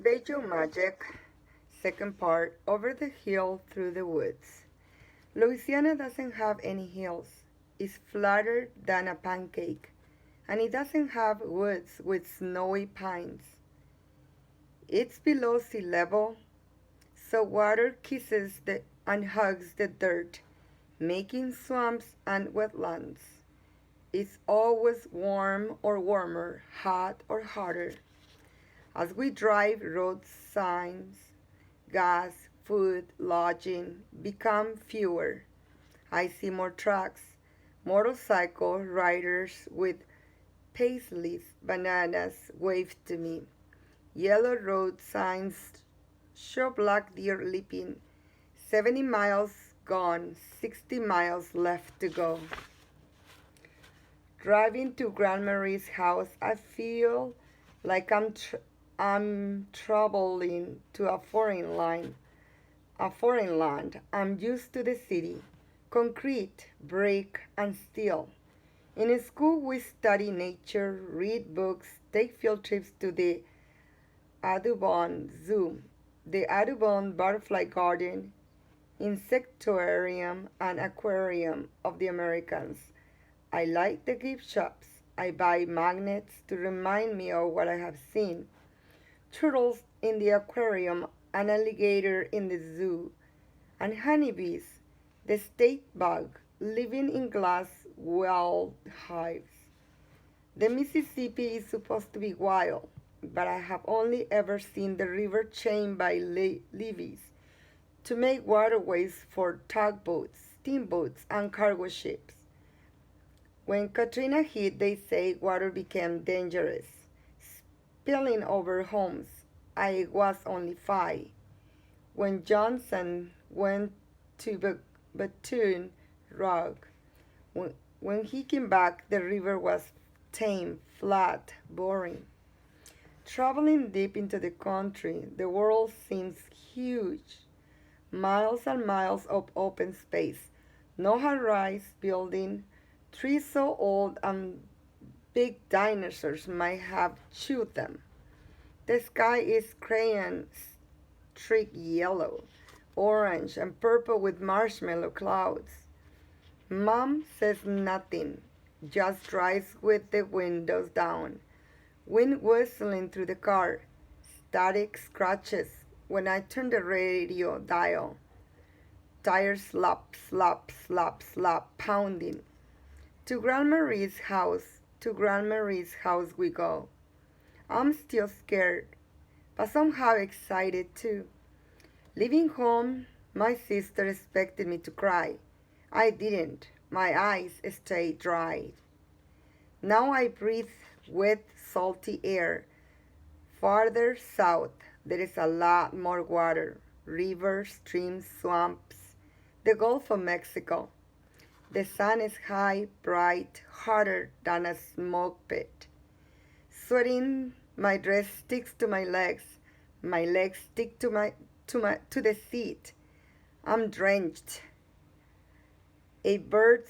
Bayou Magic, second part, over the hill through the woods. Louisiana doesn't have any hills. It's flatter than a pancake, and it doesn't have woods with snowy pines. It's below sea level, so water kisses and hugs the dirt, making swamps and wetlands. It's always warm or warmer, hot or hotter. As we drive, road signs, gas, food, lodging become fewer. I see more trucks, motorcycle riders with paisleys, bananas wave to me. Yellow road signs show black deer leaping. 70 miles gone, 60 miles left to go. Driving to Grandmary's house, I feel like I'm traveling to a foreign land. I'm used to the city, concrete, brick, and steel. In school, we study nature, read books, take field trips to the Audubon Zoo, the Audubon Butterfly Garden, Insectarium, and Aquarium of the Americans. I like the gift shops. I buy magnets to remind me of what I have seen. Turtles in the aquarium, an alligator in the zoo, and honeybees, the state bug, living in glass walled hives. The Mississippi is supposed to be wild, but I have only ever seen the river chained by levees to make waterways for tugboats, steamboats, and cargo ships. When Katrina hit, they say water became dangerous, spilling over homes. I was only 5. When Johnson went to Baton Rouge, when he came back, the river was tame, flat, boring. Traveling deep into the country, the world seems huge. Miles and miles of open space, no high-rise building, trees so old and big dinosaurs might have chewed them. The sky is crayon streak yellow, orange, and purple with marshmallow clouds. Mom says nothing, just drives with the windows down. Wind whistling through the car, static scratches when I turn the radio dial. Tires slap, slap, slap, slap, pounding. To Grandmary's house we go. I'm still scared, but somehow excited too. Leaving home, my sister expected me to cry. I didn't. My eyes stayed dry. Now I breathe wet, salty air. Farther south, there is a lot more water. Rivers, streams, swamps. The Gulf of Mexico. The sun is high, bright, hotter than a smoke pit. Sweating, my dress sticks to my legs. My legs stick to the seat. I'm drenched. A bird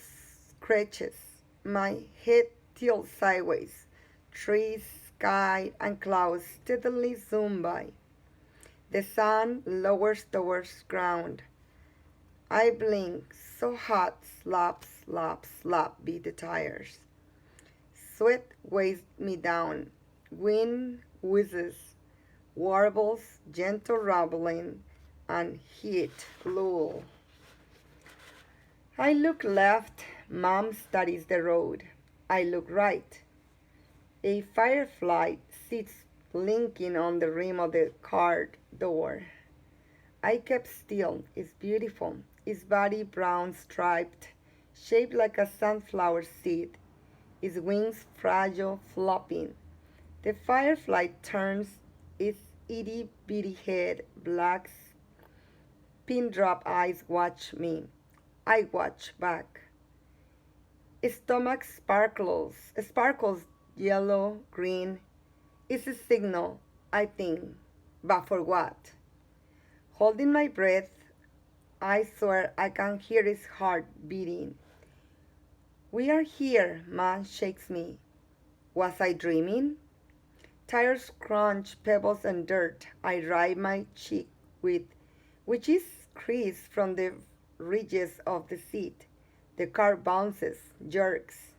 scratches. My head tilts sideways. Trees, sky, and clouds steadily zoom by. The sun lowers towards ground. I blink, so hot, slap, slap, slap beat the tires. Sweat weighs me down. Wind whizzes, warbles, gentle rumbling, and heat lull. I look left, Mom studies the road. I look right. A firefly sits blinking on the rim of the car door. I kept still. It's beautiful. Its body brown striped, shaped like a sunflower seed. Its wings fragile, flopping. The firefly turns its itty bitty head. Black pin drop eyes watch me. I watch back. Its stomach sparkles yellow, green. It's a signal, I think. But for what? Holding my breath, I swear I can hear his heart beating. We are here, Ma shakes me. Was I dreaming? Tires crunch pebbles and dirt. I ride my cheek with, which is creased from the ridges of the seat. The car bounces, jerks.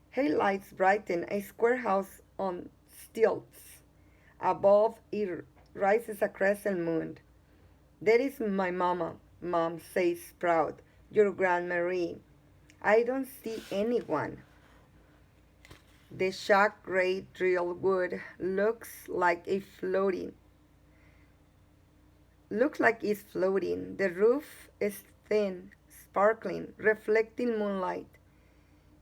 Headlights brighten a square house on stilts. Above it rises a crescent moon. That is my mama, Mom says proud. Your Grand Marie. I don't see anyone. The shack gray drill wood looks like it's floating. The roof is thin, sparkling, reflecting moonlight.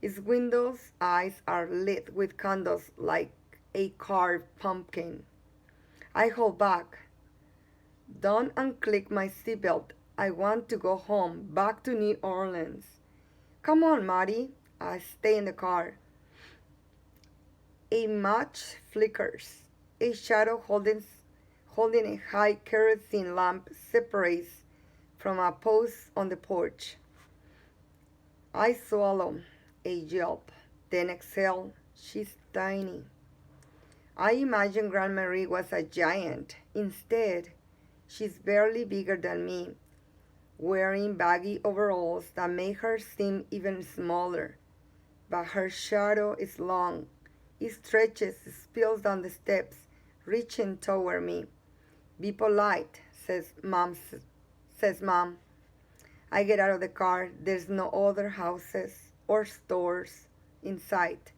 Its windows' eyes are lit with candles like a carved pumpkin. I hold back. Don't unclick my seatbelt. I want to go home, back to New Orleans. Come on, Marty. I stay in the car. A match flickers. A shadow holding a high kerosene lamp separates from a post on the porch. I swallow a yelp, then exhale. She's tiny. I imagined Grand Marie was a giant. Instead, she's barely bigger than me, wearing baggy overalls that make her seem even smaller. But her shadow is long. It stretches, spills down the steps, reaching toward me. Be polite, says Mom. I get out of the car. There's no other houses or stores in sight.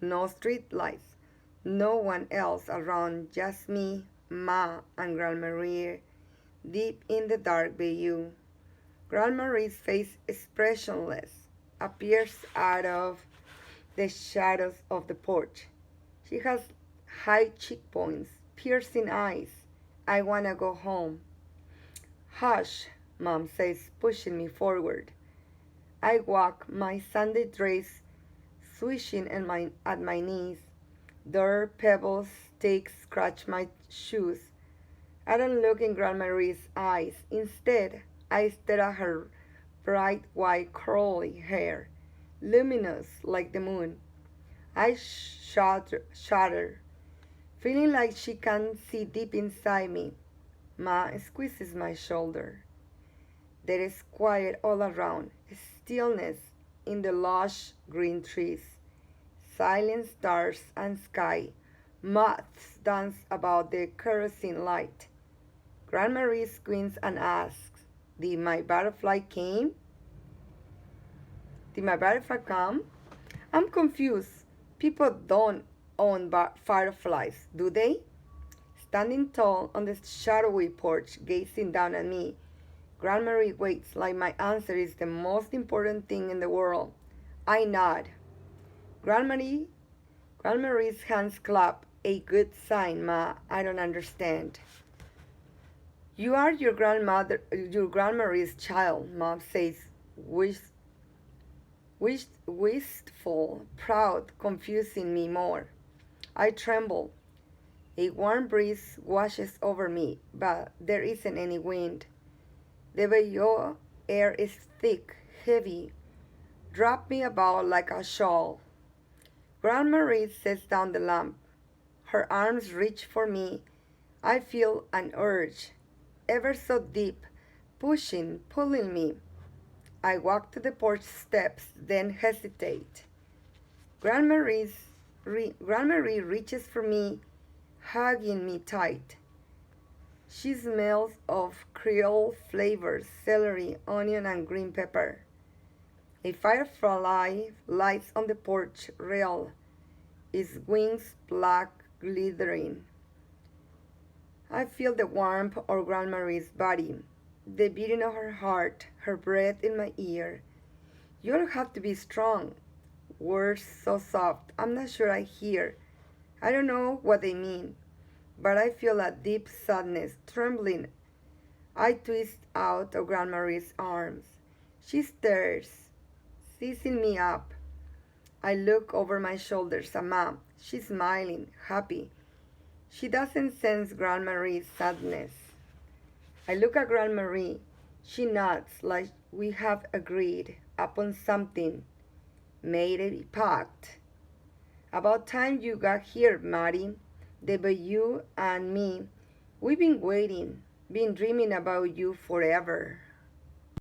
No street lights. No one else around, just me, Ma, and Grand Marie, deep in the dark bayou. Grand Marie's face, expressionless, appears out of the shadows of the porch. She has high cheekbones, piercing eyes. I wanna go home. Hush, Mom says, pushing me forward. I walk, my Sunday dress swishing at my knees. Dirt, pebbles, sticks scratch my shoes. I don't look in Grand Marie's eyes. Instead, I stare at her bright white curly hair, luminous like the moon. I shudder, feeling like she can see deep inside me. Ma squeezes my shoulder. There is quiet all around, stillness in the lush green trees, silent stars and sky. Moths dance about the kerosene light. Grand Marie squints and asks, Did my butterfly came? Did my butterfly come? I'm confused. People don't own fireflies, do they? Standing tall on the shadowy porch, gazing down at me, Grand Marie waits like my answer is the most important thing in the world. I nod. Grand Marie's hands clap. A good sign, Ma. I don't understand. You are your Grand Marie's child, Mom says, wistful, proud, confusing me more. I tremble. A warm breeze washes over me, but there isn't any wind. The Bayou air is thick, heavy, wrapped me about like a shawl. Grand Marie sets down the lamp. Her arms reach for me. I feel an urge, ever so deep, pushing, pulling me. I walk to the porch steps, then hesitate. Grand Marie reaches for me, hugging me tight. She smells of Creole flavors, celery, onion, and green pepper. A firefly lights on the porch rail, its wings black glittering. I feel the warmth of Grand Marie's body, the beating of her heart, her breath in my ear. You don't have to be strong. Words so soft, I'm not sure I hear. I don't know what they mean, but I feel a deep sadness, trembling. I twist out of Grand Marie's arms. She stares, seizing me up. I look over my shoulders at Mom. She's smiling, happy. She doesn't sense Grand Marie's sadness. I look at Grand Marie. She nods like we have agreed upon something, made a pact. About time you got here, Marty. The Bayou and me, we've been waiting, been dreaming about you forever.